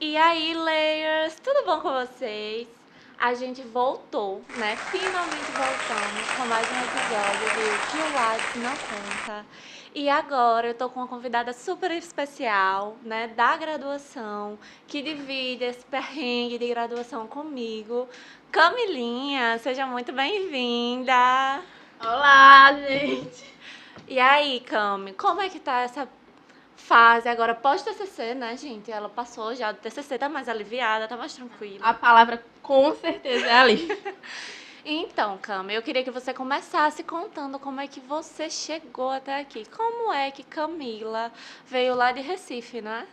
E aí, Layers, tudo bom com vocês? A gente voltou, né? Finalmente voltamos com mais um episódio de O que o Whats não conta. E agora eu tô com uma convidada super especial, né? Da graduação, que divide esse perrengue de graduação comigo. Camilinha, seja muito bem-vinda! Olá, gente! E aí, Cami, como é que tá essa fase agora pós-TCC, né, gente? Ela passou já do TCC, tá mais aliviada, tá mais tranquila. A palavra com certeza é ali. Então, Cami, eu queria que você começasse contando como é que você chegou até aqui. Como é que Camila veio lá de Recife, né?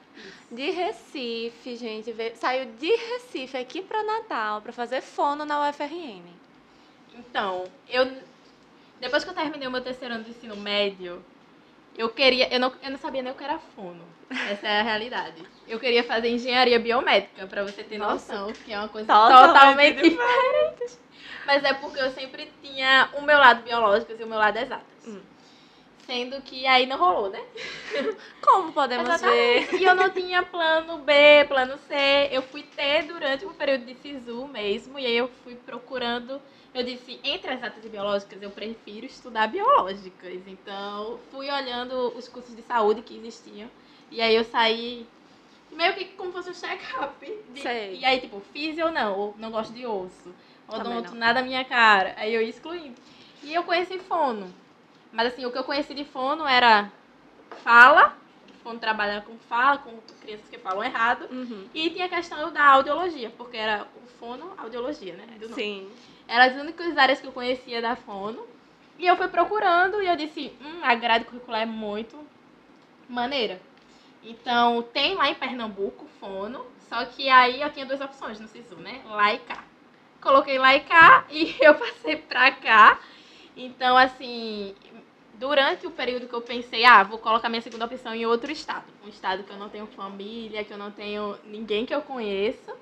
De Recife, gente, saiu de Recife aqui para Natal para fazer fono na UFRN. Então, depois que eu terminei o meu terceiro ano de ensino médio, eu não sabia nem o que era fono. Essa é a realidade. Eu queria fazer engenharia biomédica, pra você ter noção, que é uma coisa totalmente diferente. Mas é porque eu sempre tinha o meu lado biológico e o meu lado exatas. Sendo que aí não rolou, né? Como podemos ver? E eu não tinha plano B, plano C. Eu fui ter durante o período de SISU mesmo. E aí eu fui procurando. Eu disse, entre exatas e biológicas, eu prefiro estudar biológicas. Então, fui olhando os cursos de saúde que existiam. E aí eu saí meio que como fosse um check-up. Sei. E aí, tipo, físio ou não gosto de osso. Odonto, não. nada a minha cara. Aí eu ia excluindo. E eu conheci fono. Mas assim, o que eu conheci de fono era fala, fono trabalha com fala, com crianças que falam errado. E tinha a questão da audiologia, porque era o fono, audiologia, né? Sim. Eram as únicas áreas que eu conhecia da fono. E eu fui procurando e eu disse, a grade curricular é muito maneira. Então, tem lá em Pernambuco fono, só que aí eu tinha duas opções no SISU, né? Lá e cá. Coloquei lá e cá e eu passei pra cá. Então, assim, durante o período que eu pensei, vou colocar minha segunda opção em outro estado. Um estado que eu não tenho família, que eu não tenho ninguém que eu conheço.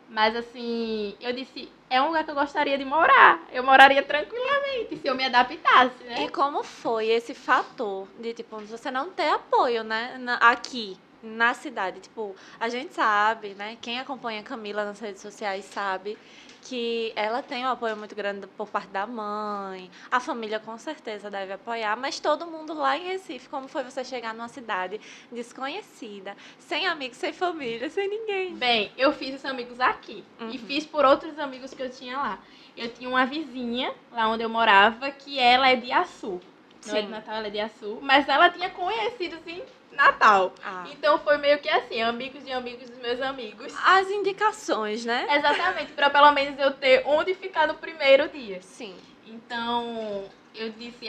Mas, assim, eu disse, é um lugar que eu gostaria de morar. Eu moraria tranquilamente se eu me adaptasse, né? E como foi esse fator de, tipo, você não ter apoio, né, aqui, na cidade? Tipo, a gente sabe, né, quem acompanha a Camila nas redes sociais sabe que ela tem um apoio muito grande por parte da mãe, a família com certeza deve apoiar, mas todo mundo lá em Recife, como foi você chegar numa cidade desconhecida, sem amigos, sem família, sem ninguém? Bem, eu fiz os amigos aqui e fiz por outros amigos que eu tinha lá. Eu tinha uma vizinha, lá onde eu morava, que ela é de Açu. Não é de Natal, ela é de Açu. Mas ela tinha conhecido, assim, Natal. Então foi meio que assim, amigos de amigos dos meus amigos. As indicações, né? Exatamente, pra pelo menos eu ter onde ficar no primeiro dia. Sim. Então, eu disse,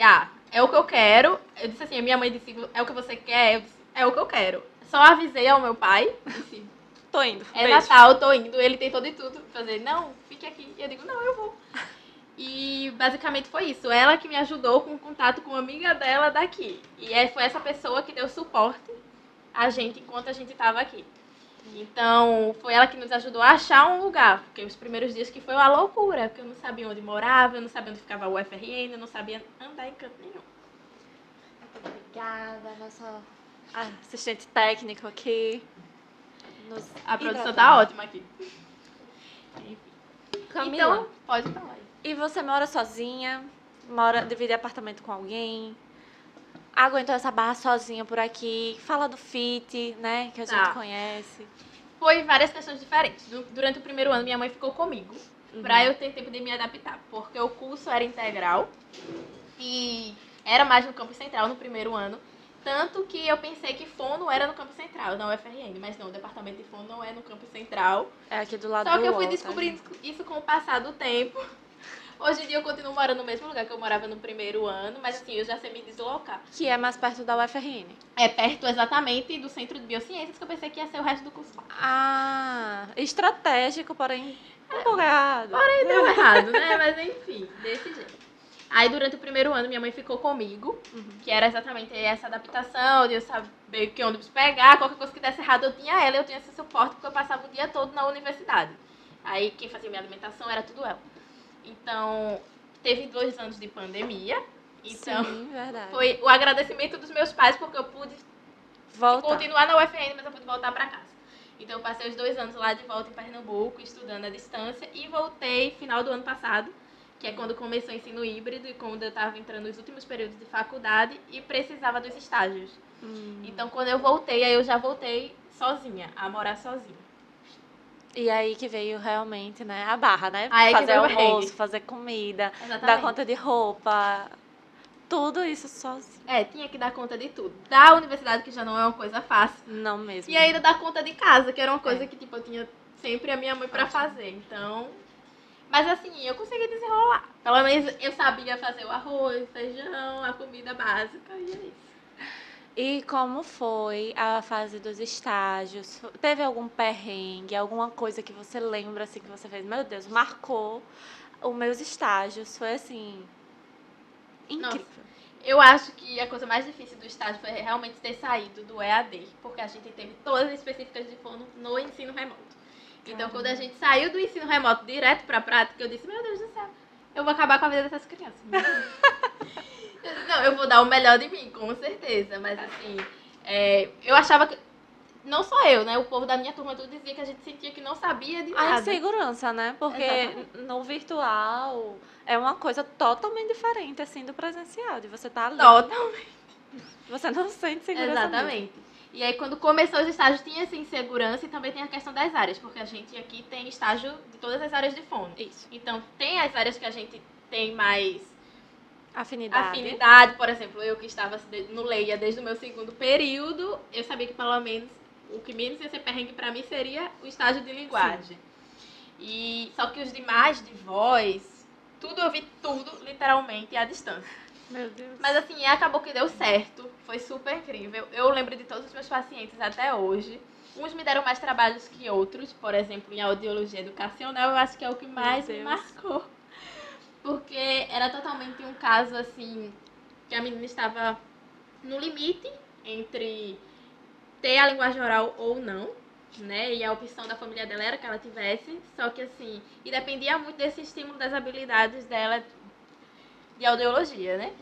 é o que eu quero. Eu disse assim, a minha mãe disse, é o que você quer? Eu disse, é o que eu quero. Só avisei ao meu pai, disse, tô indo. É Natal, tô indo. Ele tentou de tudo fazer, não, fique aqui. E eu digo, não, eu vou. E basicamente foi isso. Ela que me ajudou com o contato com uma amiga dela daqui. E foi essa pessoa que deu suporte a gente enquanto a gente estava aqui. Então, foi ela que nos ajudou a achar um lugar. Porque os primeiros dias que foi uma loucura. Porque eu não sabia onde morava, eu não sabia onde ficava o UFRN, eu não sabia andar em canto nenhum. Obrigada, nossa assistente técnico aqui. A produção tá ótima aqui. Camila, então, pode falar aí. E você mora sozinha? Divide apartamento com alguém? Aguentou essa barra sozinha por aqui? Fala do FIT, né? Que a gente conhece. Foi várias questões diferentes. Durante o primeiro ano, minha mãe ficou comigo. Pra eu ter tempo de me adaptar. Porque o curso era integral. E era mais no campus central no primeiro ano. Tanto que eu pensei que fono era no campus central, na UFRN. Mas não, o departamento de fono não é no campus central. É aqui do lado do Só que eu fui UOL, descobrindo isso com o passar do tempo. Hoje em dia eu continuo morando no mesmo lugar que eu morava no primeiro ano, mas assim, eu já sei me deslocar. Que é mais perto da UFRN. É perto exatamente do Centro de Biociências, que eu pensei que ia ser o resto do curso. Estratégico, porém empolgado. Porém deu errado, né? Mas enfim, desse jeito. Aí durante o primeiro ano minha mãe ficou comigo, que era exatamente essa adaptação, de eu saber que ônibus pegar, qualquer coisa que desse errado eu tinha ela, eu tinha esse suporte, porque eu passava o dia todo na universidade. Aí quem fazia minha alimentação era tudo ela. Então, teve 2 anos de pandemia. Então, sim, verdade. Foi o agradecimento dos meus pais, porque eu pude continuar na UFRN, mas eu pude voltar para casa. Então eu passei os 2 anos lá de volta em Pernambuco, estudando à distância, e voltei final do ano passado, que é quando começou o ensino híbrido e quando eu estava entrando nos últimos períodos de faculdade e precisava dos estágios. Então quando eu voltei, aí eu já voltei sozinha, a morar sozinha. E aí que veio realmente, né, a barra, né? Aí que Fazer veio o almoço, perrengue. fazer comida, dar Exatamente. conta de roupa, tudo isso sozinho. Tinha que dar conta de tudo. Da universidade, que já não é uma coisa fácil. Não mesmo. E ainda dar conta de casa, que era uma coisa que, tipo, eu tinha sempre a minha mãe pra Ótimo. fazer. Então... Mas assim, eu consegui desenrolar. Pelo menos eu sabia fazer o arroz, feijão, a comida básica, e é isso. E como foi a fase dos estágios? Teve algum perrengue, alguma coisa que você lembra assim que você fez? Meu Deus, marcou os meus estágios. Foi assim, incrível. Nossa. Eu acho que a coisa mais difícil do estágio foi realmente ter saído do EAD, porque a gente teve todas as específicas de fono no ensino remoto. Então, quando a gente saiu do ensino remoto direto pra prática, eu disse, meu Deus do céu, eu vou acabar com a vida dessas crianças. Eu disse, não, eu vou dar o melhor de mim, com certeza. Mas assim, eu achava que... Não só eu, né? O povo da minha turma tudo dizia que a gente sentia que não sabia de A nada. insegurança, né? Porque Exatamente. no virtual é uma coisa totalmente diferente, assim, do presencial. De você estar ali, Totalmente. você não sente segurança mesmo. Exatamente. E aí, quando começou os estágios, tinha essa insegurança e também tem a questão das áreas, porque a gente aqui tem estágio de todas as áreas de fono. Isso. Então, tem as áreas que a gente tem mais Afinidade. por exemplo, eu que estava no Leia desde o meu segundo período, eu sabia que pelo menos o que menos ia ser perrengue pra mim seria o estágio de linguagem. E só que os demais de voz, tudo eu vi tudo literalmente à distância. Meu Deus. Mas assim, acabou que deu certo, foi super incrível. Eu lembro de todos os meus pacientes até hoje. Uns me deram mais trabalhos que outros, por exemplo, em audiologia educacional, eu acho que é o que mais me marcou. Porque era totalmente um caso assim, que a menina estava no limite entre ter a linguagem oral ou não, né? E a opção da família dela era que ela tivesse, só que assim, e dependia muito desse estímulo das habilidades dela de audiologia, né?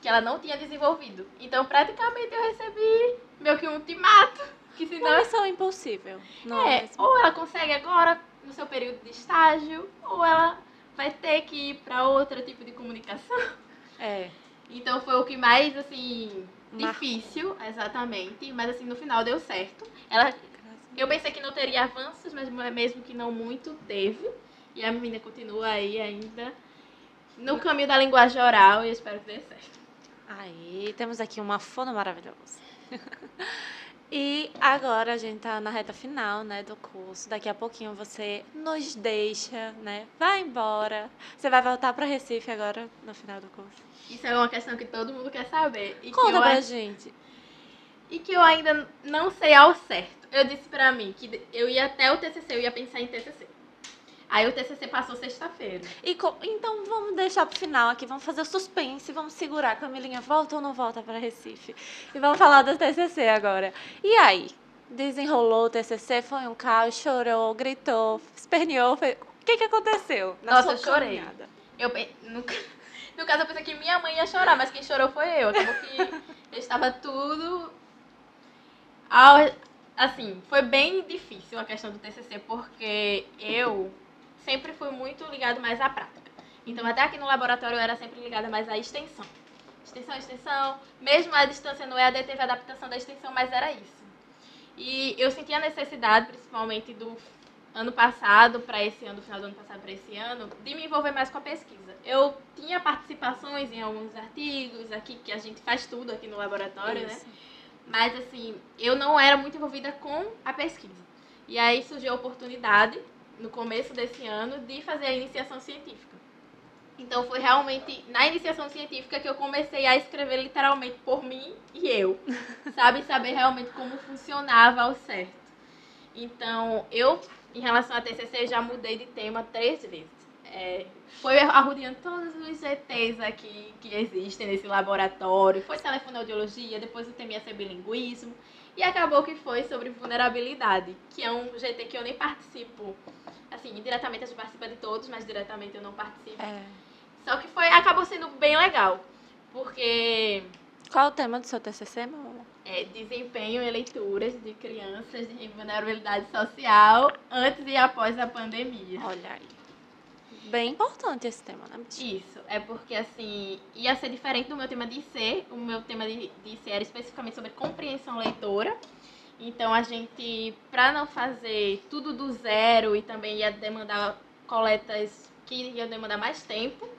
Que ela não tinha desenvolvido. Então, praticamente, eu recebi meio que um ultimato. Que senão... Uma missão impossível. Não é mesmo? Ou ela consegue agora, no seu período de estágio, ou ela vai ter que ir para outro tipo de comunicação. Então, foi o que mais, assim, difícil, exatamente. Mas, assim, no final deu certo. Eu pensei que não teria avanços, mas mesmo que não muito, teve. E a menina continua aí ainda no caminho da linguagem oral e espero que dê certo. Aí, temos aqui uma fono maravilhosa. E agora a gente tá na reta final, né, do curso. Daqui a pouquinho você nos deixa, né? Vai embora. Você vai voltar para Recife agora, no final do curso. Isso é uma questão que todo mundo quer saber. E Conta pra gente. E que eu ainda não sei ao certo. Eu disse pra mim que eu ia até o TCC, eu ia pensar em TCC. Aí o TCC passou sexta-feira. Então vamos deixar pro final aqui, vamos fazer o suspense, vamos segurar. Camilinha, volta ou não volta para Recife? E vamos falar do TCC agora. E aí? Desenrolou o TCC, foi um caos, chorou, gritou, esperneou. O que aconteceu? Nossa, eu chorei. No caso, eu pensei que minha mãe ia chorar, mas quem chorou foi eu. Acabou que estava tudo... Assim, foi bem difícil a questão do TCC, porque eu sempre fui muito ligado mais à prática. Então, até aqui no laboratório, eu era sempre ligada mais à extensão. Extensão. Mesmo a distância no EAD teve adaptação da extensão, mas era isso. E eu senti a necessidade, principalmente do ano passado para esse ano, do final do ano passado para esse ano, de me envolver mais com a pesquisa. Eu tinha participações em alguns artigos aqui, que a gente faz tudo aqui no laboratório, isso, né? Mas, assim, eu não era muito envolvida com a pesquisa. E aí surgiu a oportunidade, no começo desse ano, de fazer a iniciação científica. Então, foi realmente na iniciação científica que eu comecei a escrever literalmente por mim e eu. Saber realmente como funcionava ao certo. Então, eu, em relação à TCC, já mudei de tema 3 vezes. Foi arrodeando todos os GTs aqui que existem nesse laboratório. Foi telefonoaudiologia, depois o tema ia ser bilinguismo. E acabou que foi sobre vulnerabilidade, que é um GT que eu nem participo. Assim, indiretamente a gente participa de todos, mas diretamente eu não participo. Só que acabou sendo bem legal, porque... Qual é o tema do seu TCC, meu amor? desempenho em leituras de crianças de vulnerabilidade social antes e após a pandemia. Olha aí. Bem importante esse tema, né, bicho? Isso, é porque assim, ia ser diferente do meu tema de IC. O meu tema de IC era especificamente sobre compreensão leitora. Então a gente, para não fazer tudo do zero e também ia demandar coletas que iam demandar mais tempo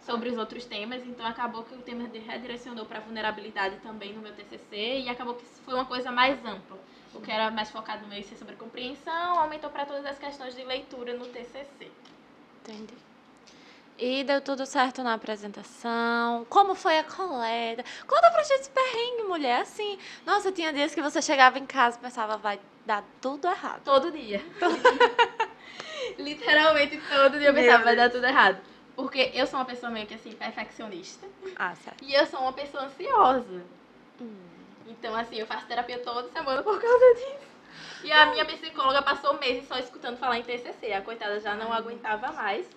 sobre os outros temas, então acabou que o tema redirecionou para vulnerabilidade também no meu TCC e acabou que foi uma coisa mais ampla. O que era mais focado no meu IC sobre compreensão aumentou para todas as questões de leitura no TCC. Entendi. E deu tudo certo na apresentação? Como foi a coleta? Conta pra gente esse perrengue, mulher. Assim, nossa, tinha dias que você chegava em casa e pensava, vai dar tudo errado. Todo dia. Literalmente todo dia eu pensava, vai dar tudo errado. Porque eu sou uma pessoa meio que assim, perfeccionista. Ah, certo. E eu sou uma pessoa ansiosa. Então, assim, eu faço terapia toda semana por causa disso. E a minha psicóloga passou meses só escutando falar em TCC. A coitada já não aguentava mais.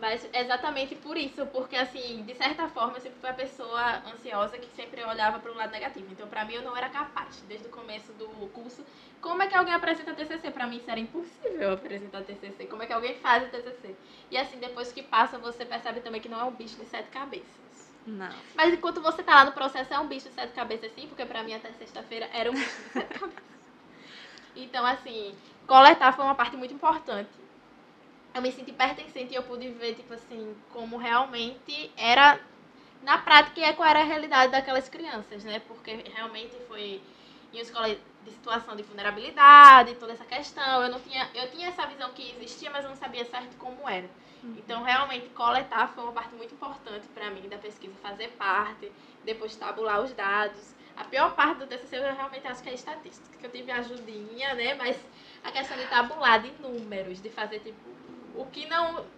Mas exatamente por isso, porque assim, de certa forma, eu sempre fui a pessoa ansiosa que sempre olhava para o lado negativo. Então, para mim, eu não era capaz, desde o começo do curso. Como é que alguém apresenta TCC? Para mim, isso era impossível apresentar TCC. Como é que alguém faz o TCC? E assim, depois que passa, você percebe também que não é um bicho de 7 cabeças. Não. Mas enquanto você tá lá no processo, é um bicho de 7 cabeças sim, porque para mim até sexta-feira era um bicho de 7 cabeças. Então, assim, coletar foi uma parte muito importante. Eu me senti pertencente e eu pude ver, tipo assim, como realmente era, na prática, qual era a realidade daquelas crianças, né? Porque realmente foi em uma escola de situação de vulnerabilidade, toda essa questão. Eu tinha essa visão que existia, mas eu não sabia certo como era. Então, realmente, coletar foi uma parte muito importante para mim da pesquisa, fazer parte, depois tabular os dados. A pior parte do TCC eu realmente acho que é a estatística, que eu tive ajudinha, né? Mas a questão de tabular, de números, de fazer, tipo, o que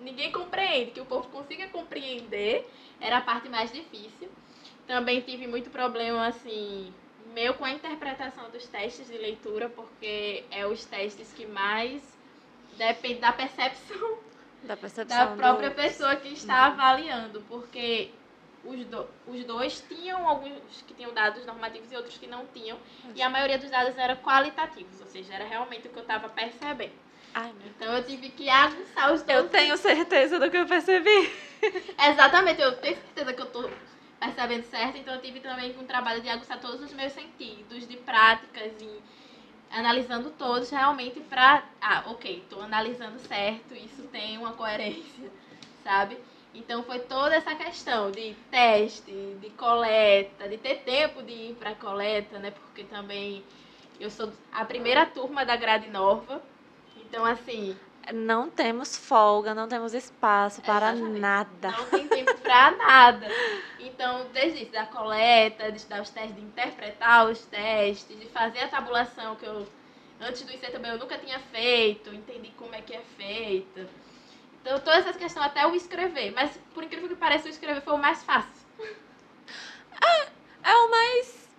ninguém compreende, que o povo consiga compreender, era a parte mais difícil. Também tive muito problema, assim, meu com a interpretação dos testes de leitura, porque é os testes que mais depende da percepção da própria pessoa que está avaliando, porque os dois tinham alguns que tinham dados normativos e outros que não tinham, e a maioria dos dados eram qualitativos, ou seja, era realmente o que eu estava percebendo. Ai, então eu tive que aguçar os dois. Eu tenho certeza do que eu percebi. Exatamente, eu tenho certeza que eu tô percebendo certo, então eu tive também um trabalho de aguçar todos os meus sentidos, de práticas e analisando todos realmente pra... ok, tô analisando certo, isso tem uma coerência, sabe? Então foi toda essa questão de teste, de coleta, de ter tempo de ir pra coleta, né? Porque também eu sou a primeira turma da grade nova. Então, assim... Não temos folga, não temos espaço para nada. Não tem tempo para nada. Então, desde isso, da coleta, de estudar os testes, de interpretar os testes, de fazer a tabulação, que eu, antes do IC também, eu nunca tinha feito, entendi como é que é feita. Então, todas essas questões, até o escrever. Mas, por incrível que pareça, o escrever foi o mais fácil. É o mais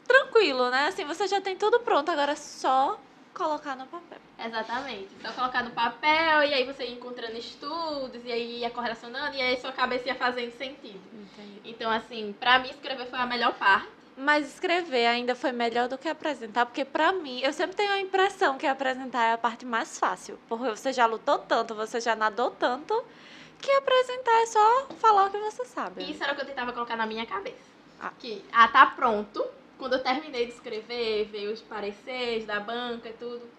tranquilo, né? Assim, você já tem tudo pronto, agora é só colocar no papel. Exatamente. Só colocar no papel e aí você ia encontrando estudos e aí ia correlacionando e aí sua cabeça ia fazendo sentido. Entendi. Então, assim, pra mim escrever foi a melhor parte. Mas escrever ainda foi melhor do que apresentar, porque pra mim, eu sempre tenho a impressão que apresentar é a parte mais fácil. Porque você já lutou tanto, você já nadou tanto, que apresentar é só falar o que você sabe. Isso era o que eu tentava colocar na minha cabeça. Que, tá pronto. Quando eu terminei de escrever, veio os pareceres da banca e tudo.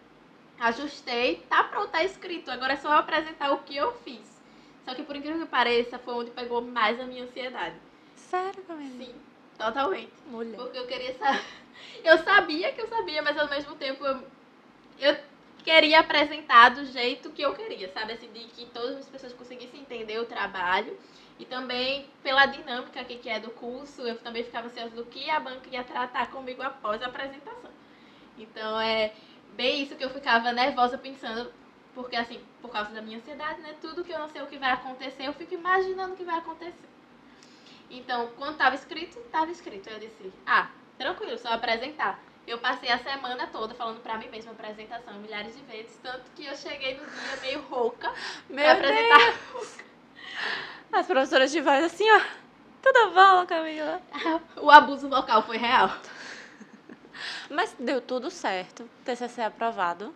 Ajustei, tá pronto, tá escrito. Agora é só eu apresentar o que eu fiz. Só que por incrível que pareça, foi onde pegou mais a minha ansiedade. Sério, Camila? Sim, totalmente. Mulher. Porque eu queria saber. Eu sabia que eu sabia, mas ao mesmo tempo eu queria apresentar do jeito que eu queria, sabe? Assim, de que todas as pessoas conseguissem entender o trabalho. E também pela dinâmica que é do curso, eu também ficava ansiosa do que a banca ia tratar comigo após a apresentação. Então é bem isso que eu ficava nervosa pensando, porque assim, por causa da minha ansiedade, né? Tudo que eu não sei o que vai acontecer, eu fico imaginando o que vai acontecer. Então, quando estava escrito. Eu disse, tranquilo, só apresentar. Eu passei a semana toda falando pra mim mesma apresentação milhares de vezes, tanto que eu cheguei no dia meio rouca pra apresentar. As professoras de voz assim, ó, tudo bom, Camila? O abuso vocal foi real. Mas deu tudo certo. TCC aprovado.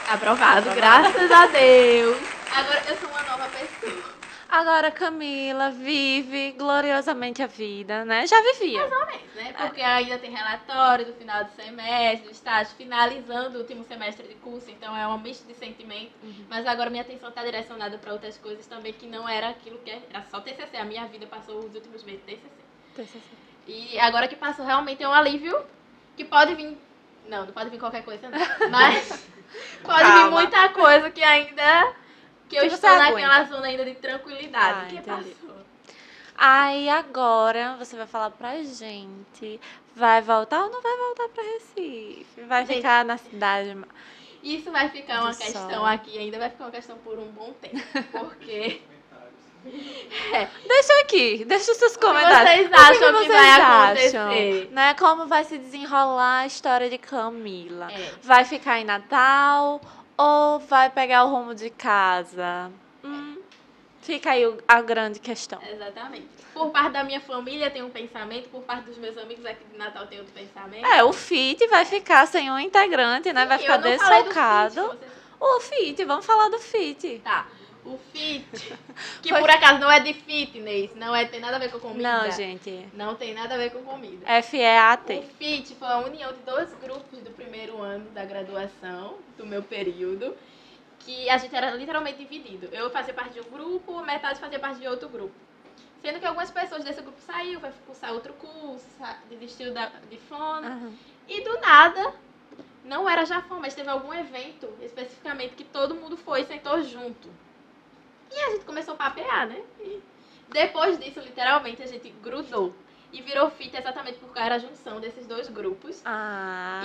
Aprovado, graças a Deus. Agora eu sou uma nova pessoa. Agora Camila vive gloriosamente a vida, né? Já vivia. Mais ou menos, né? Porque ainda tem relatório do final do semestre, do estágio, finalizando o último semestre de curso, então é um misto de sentimento. Mas agora minha atenção está direcionada para outras coisas também, que não era aquilo que era só TCC. A minha vida passou os últimos meses TCC. E agora que passou, realmente é um alívio que pode vir... Não pode vir qualquer coisa, não. Mas pode vir muita coisa que ainda... Que eu estou naquela zona ainda de tranquilidade. Que passou. Aí agora você vai falar pra gente, vai voltar ou não vai voltar pra Recife? Vai ficar na cidade? Isso vai ficar uma questão aqui, ainda vai ficar uma questão por um bom tempo, porque... Deixa os seus comentários. Vocês acham que vai acontecer? Né? Como vai se desenrolar a história de Camila? Vai ficar em Natal ou vai pegar o rumo de casa? Fica aí a grande questão. Exatamente. Por parte da minha família tem um pensamento, por parte dos meus amigos aqui de Natal tem outro pensamento. O FIT vai ficar sem um integrante, né? Vai ficar desfalcado. O FIT, vamos falar do FIT. Tá. O FIT, que por acaso não é de fitness, tem nada a ver com comida. Não, gente. Não tem nada a ver com comida. FEAT. O FIT foi a união de 2 grupos do primeiro ano da graduação, do meu período, que a gente era literalmente dividido. Eu fazia parte de um grupo, metade fazia parte de outro grupo. Sendo que algumas pessoas desse grupo saiu, vai cursar outro curso, desistiu de fono. E do nada, não era Jafon, mas teve algum evento especificamente que todo mundo foi e sentou junto. E a gente começou a papear, né? E depois disso, literalmente, a gente grudou. E virou FIT exatamente porque era a junção desses 2 grupos.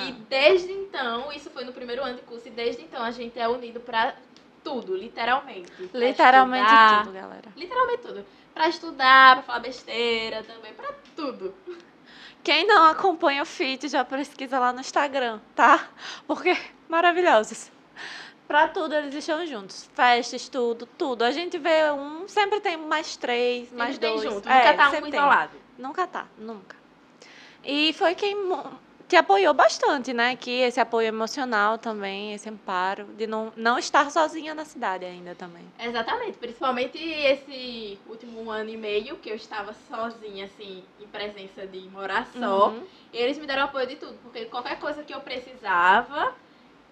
E desde então, isso foi no primeiro ano de curso, e desde então a gente é unido pra tudo, literalmente. Literalmente tudo, galera. Literalmente tudo. Pra estudar, pra falar besteira também, pra tudo. Quem não acompanha o FIT, já pesquisa lá no Instagram, tá? Porque maravilhosos. Pra tudo eles estão juntos. Festas, tudo. A gente vê sempre tem mais 3, mais sempre 2. Tem junto. Nunca tá um isolado. Nunca. E foi quem te apoiou bastante, né? Que esse apoio emocional também, esse amparo, de não estar sozinha na cidade ainda também. Exatamente. Principalmente esse último ano e meio, que eu estava sozinha, assim, em presença de morar só. Eles me deram apoio de tudo, porque qualquer coisa que eu precisava...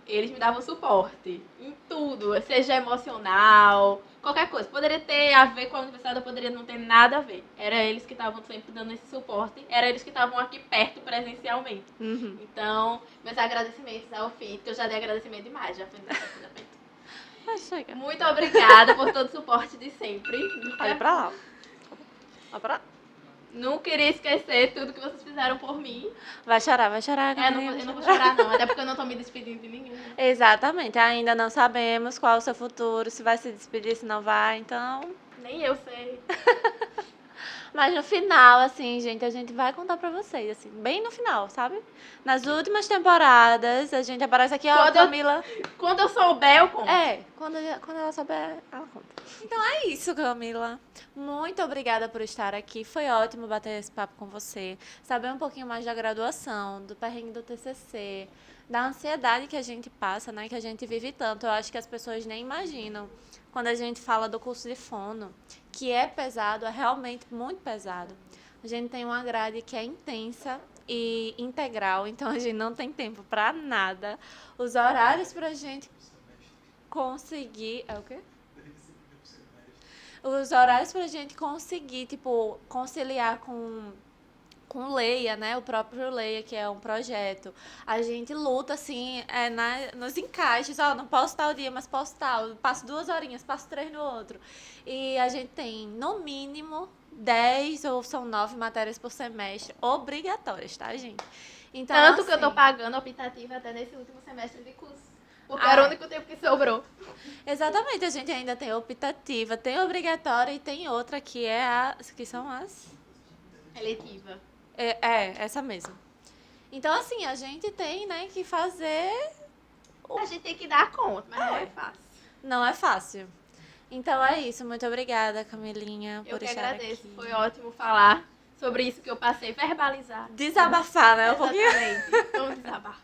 Eles me davam suporte em tudo, seja emocional, qualquer coisa. Poderia ter a ver com a universidade, poderia não ter nada a ver. Era eles que estavam sempre dando esse suporte, era eles que estavam aqui perto presencialmente. Então, meus agradecimentos ao FIT, que eu já dei agradecimento demais, já fui no aprofundamento. Muito obrigada por todo o suporte de sempre. Olha pra lá. Olha pra lá. Não queria esquecer tudo que vocês fizeram por mim. Vai chorar, eu não vou chorar, não. Até porque eu não tô me despedindo de ninguém. Exatamente. Ainda não sabemos qual é o seu futuro, se vai se despedir, se não vai, então... Nem eu sei. Mas no final, assim, gente, a gente vai contar pra vocês, assim, bem no final, sabe? Nas últimas temporadas, a gente aparece aqui, ó, Camila... Quando eu souber, eu conto. Quando ela souber, ela conta. Então é isso, Camila. Muito obrigada por estar aqui. Foi ótimo bater esse papo com você. Saber um pouquinho mais da graduação, do perrengue do TCC, da ansiedade que a gente passa, né? Que a gente vive tanto. Eu acho que as pessoas nem imaginam quando a gente fala do curso de fono, que é pesado, é realmente muito pesado. A gente tem uma grade que é intensa e integral, então a gente não tem tempo para nada. Os horários pra gente conseguir... É o quê? Os horários pra gente conseguir, tipo, conciliar com Leia, né? O próprio Leia, que é um projeto. A gente luta, assim, nos encaixes. Não posso tal dia, mas posso tal. Passo 2 horinhas, passo 3 no outro. E a gente tem, no mínimo, 10 ou são 9 matérias por semestre obrigatórias, tá, gente? Então, tanto assim, que eu tô pagando optativa até nesse último semestre de curso. Porque era o único tempo que sobrou. Exatamente, a gente ainda tem optativa, tem obrigatória e tem outra que é que são as... Eletiva. Essa mesmo. Então, assim, a gente tem, né, que fazer... A gente tem que dar conta, mas não é fácil. Não é fácil. Então é isso, muito obrigada, Camilinha, por estar aqui. Eu que agradeço, foi ótimo falar sobre isso que eu passei, verbalizar. Desabafar, né? Um pouquinho. Exatamente. Vamos desabar.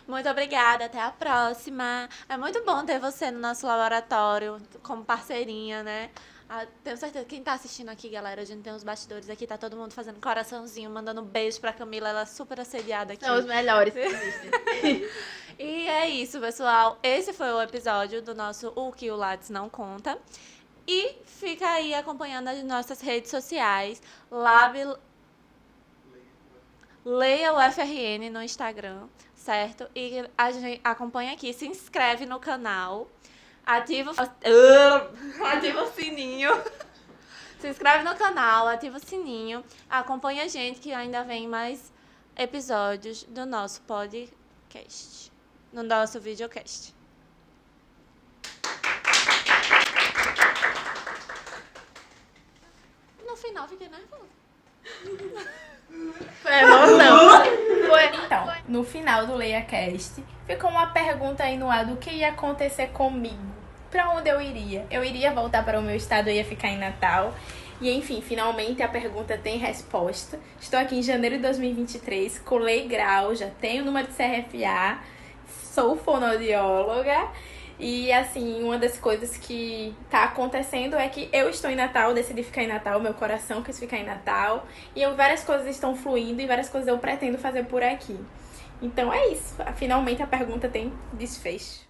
Muito obrigada, até a próxima. É muito bom ter você no nosso laboratório como parceirinha, né? Tenho certeza que quem tá assistindo aqui, galera, a gente tem os bastidores aqui, tá todo mundo fazendo coraçãozinho, mandando beijo pra Camila, ela é super assediada aqui. São os melhores que existem. E é isso, pessoal. Esse foi o episódio do nosso O Que o Lattes Não Conta. E fica aí acompanhando as nossas redes sociais. Leia o FRN no Instagram, certo? E a gente acompanha aqui, se inscreve no canal, ativa o sininho. Se inscreve no canal, ativa o sininho, acompanha a gente que ainda vem mais episódios do nosso podcast, no nosso videocast. No final fiquei nervosa. Foi emoção. Então, no final do LeiaCast, ficou uma pergunta aí no ar do que ia acontecer comigo. Pra onde eu iria? Eu iria voltar para o meu estado, eu ia ficar em Natal. E enfim, finalmente a pergunta tem resposta. Estou aqui em janeiro de 2023, colei grau, já tenho o número de CRFA, sou fonoaudióloga. E assim, uma das coisas que tá acontecendo é que eu estou em Natal, decidi ficar em Natal, meu coração quis ficar em Natal. E várias coisas estão fluindo e várias coisas eu pretendo fazer por aqui. Então é isso, finalmente a pergunta tem desfecho.